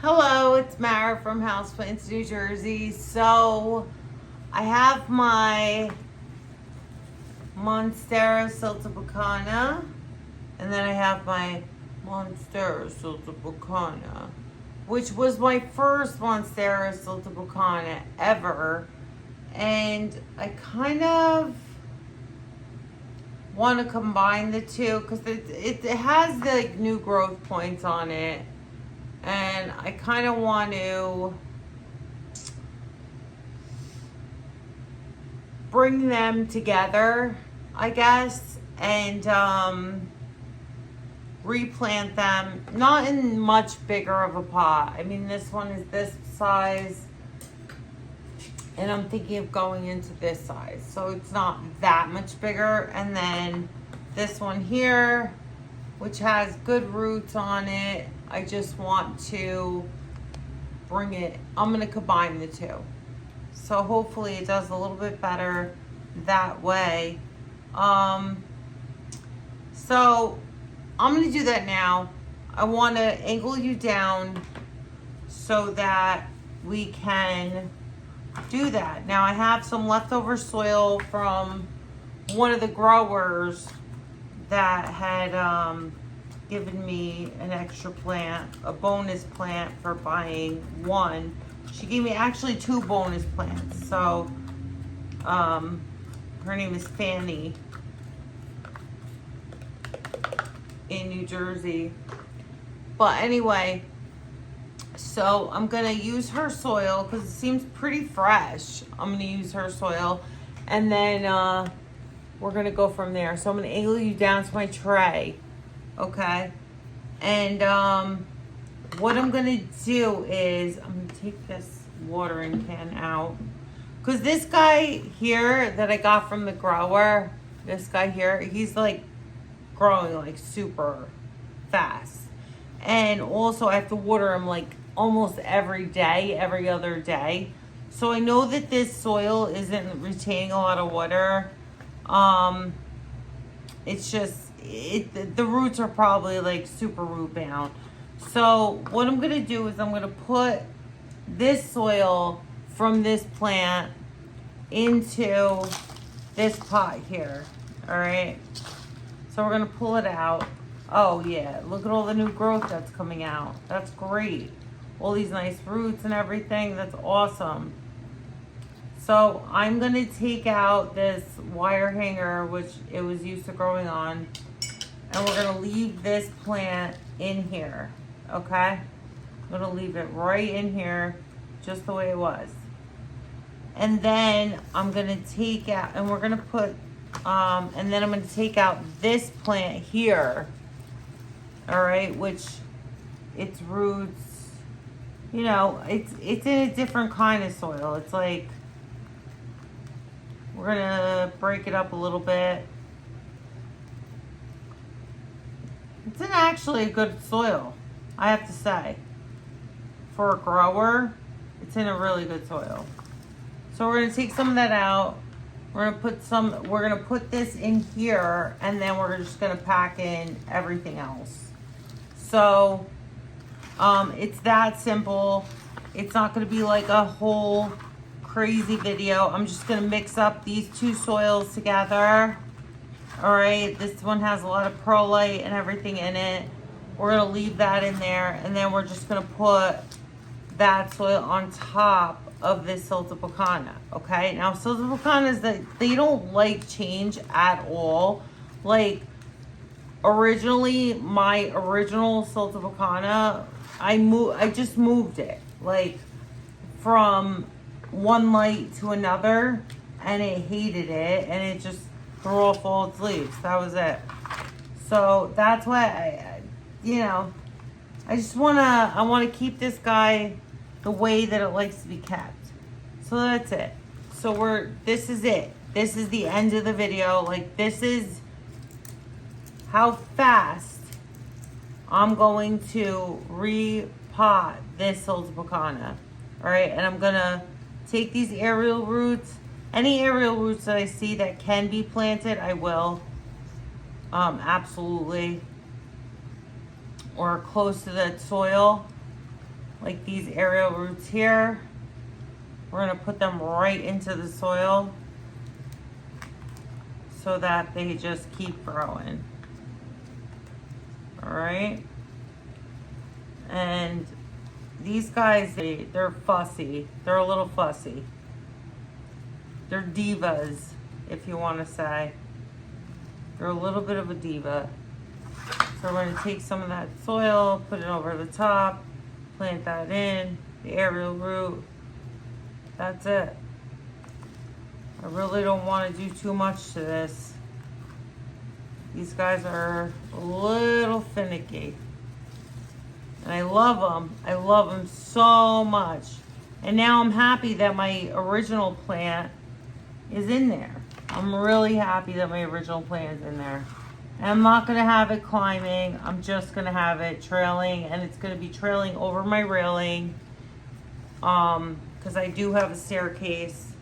Hello, it's Mara from Houseplants, New Jersey. So I have my Monstera Siltepecana, and then I have my Monstera Siltepecana, which was my first Monstera Siltepecana ever. And I kind of want to combine the two because it has the new growth points on it. And I kind of want to bring them together, I guess, and replant them, not in much bigger of a pot. I mean, this one is this size, and I'm thinking of going into this size, so it's not that much bigger. And then this one here, which has good roots on it, I just want to bring it, I'm going to combine the two. So hopefully it does a little bit better that way. So I'm going to do that now. I want to angle you down so that we can do that. Now I have some leftover soil from one of the growers that had given me an extra plant, a bonus plant for buying one. She gave me actually 2 bonus plants. So her name is Fanny in New Jersey. But anyway, so I'm gonna use her soil because it seems pretty fresh. I'm gonna use her soil, and then we're gonna go from there. So I'm gonna angle you down to my tray, okay? And what I'm gonna do is I'm gonna take this watering can out, because this guy here that I got from the grower, this guy here, he's like growing like super fast. And also I have to water him like almost every day, every other day. So I know that this soil isn't retaining a lot of water. It's just, the roots are probably like super root bound. So what I'm gonna do is I'm gonna put this soil from this plant into this pot here, all right? So we're gonna pull it out. Oh yeah, look at all the new growth that's coming out. That's great. All these nice roots and everything, that's awesome. So I'm gonna take out this wire hanger, which it was used to growing on, and we're gonna leave this plant in here, okay? I'm gonna leave it right in here, just the way it was. And then I'm gonna take out, and we're gonna put, and then I'm gonna take out this plant here, all right, which its roots, you know, it's in a different kind of soil. It's like, we're gonna break it up a little bit. It's in actually a good soil, I have to say. For a grower, it's in a really good soil. So we're gonna take some of that out. We're gonna put this in here, and then we're just gonna pack in everything else. So it's that simple. It's not gonna be like a whole crazy video. I'm just gonna mix up these 2 soils together. All right, this one has a lot of perlite and everything in it. We're gonna leave that in there, and then we're just gonna put that soil on top of this Siltepecana, okay? Now, Siltepecanas, they don't like change at all. Like, originally, my original Siltepecana, I just moved it, like, from one light to another, and it hated it, and it just threw off all its leaves. That was it. So that's why I just wanna keep this guy the way that it likes to be kept. So that's it. So this is it. This is the end of the video. Like, this is how fast I'm going to repot this Siltepecana. All right, and I'm gonna take these aerial roots. Any aerial roots that I see that can be planted, I will. Absolutely. Or close to that soil. like these aerial roots here. We're gonna put them right into the soil so that they just keep growing. All right. And these guys, they're fussy. They're a little fussy. They're divas, if you want to say. They're a little bit of a diva. So we're going to take some of that soil, put it over the top, plant that in, the aerial root. That's it. I really don't want to do too much to this. These guys are a little finicky. And I love them. I love them so much. And now I'm happy that my original plant is in there. I'm really happy that my original plant is in there. And I'm not going to have it climbing. I'm just going to have it trailing. And it's going to be trailing over my railing. Because I do have a staircase.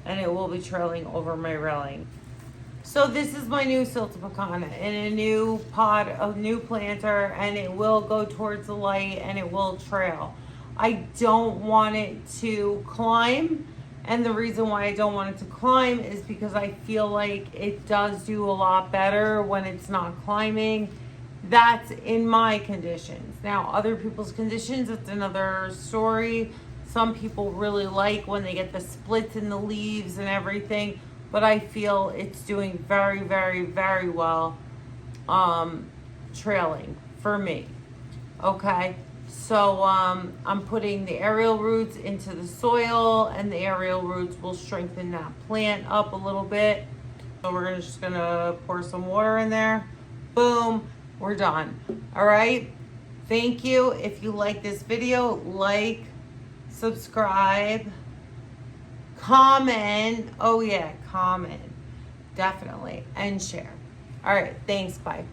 And it will be trailing over my railing. So this is my new Siltepecana in a new pot, a new planter, and it will go towards the light and it will trail. I don't want it to climb, and the reason why I don't want it to climb is because I feel like it does do a lot better when it's not climbing. That's in my conditions. Now, other people's conditions, it's another story. Some people really like when they get the splits in the leaves and everything. But I feel it's doing very, very, very well trailing for me. Okay, so I'm putting the aerial roots into the soil, and the aerial roots will strengthen that plant up a little bit. So we're just gonna pour some water in there. Boom, we're done. All right, thank you. If you like this video, like, subscribe, comment. Oh yeah, comment. Definitely. And share. All right. Thanks. Bye.